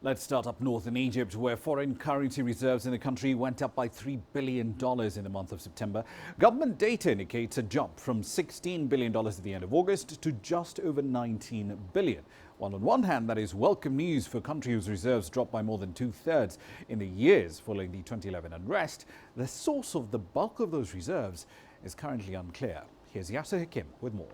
Let's start up north in Egypt, where foreign currency reserves in the country went up by $3 billion in the month of September. Government data indicates a jump from $16 billion at the end of August to just over $19 billion. While on one hand, that is welcome news for a country whose reserves dropped by more than two-thirds in the years following the 2011 unrest, the source of the bulk of those reserves is currently unclear. Here's Yasser Hakim with more.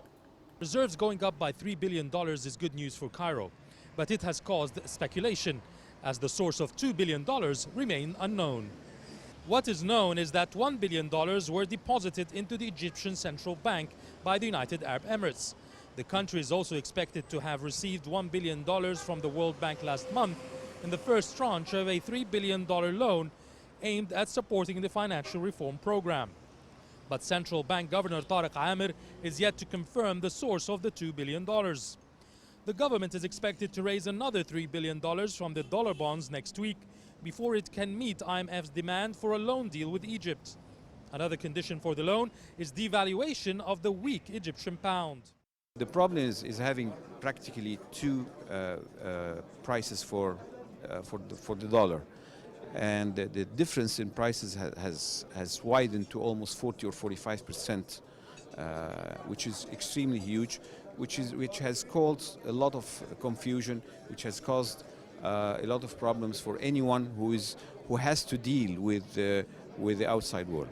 Reserves going up by $3 billion is good news for Cairo, but it has caused speculation as the source of $2 billion remain unknown. What is known is that $1 billion were deposited into the Egyptian Central Bank by the United Arab Emirates. The country is also expected to have received $1 billion from the World Bank last month in the first tranche of a $3 billion loan aimed at supporting the financial reform program. But Central Bank Governor Tariq Amir is yet to confirm the source of the $2 billion. The government is expected to raise another $3 billion from the dollar bonds next week before it can meet IMF's demand for a loan deal with Egypt. Another condition for the loan is devaluation of the weak Egyptian pound. The problem is having practically two prices for the dollar. And the difference in prices has widened to almost 40 or 45%, which is extremely huge, which has caused a lot of confusion, which has caused a lot of problems for anyone who has to deal with the outside world.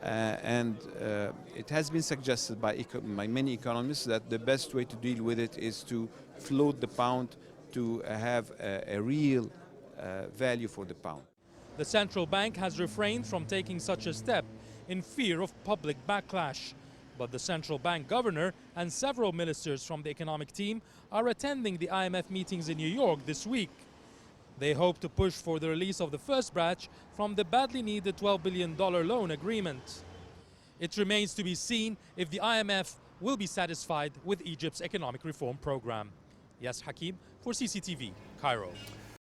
It has been suggested by many economists that the best way to deal with it is to float the pound to have a real value for the pound. The central bank has refrained from taking such a step in fear of public backlash. But the central bank governor and several ministers from the economic team are attending the IMF meetings in New York this week. They hope to push for the release of the first batch from the badly needed $12 billion loan agreement. It remains to be seen if the IMF will be satisfied with Egypt's economic reform program. Yasser Hakim for CCTV, Cairo.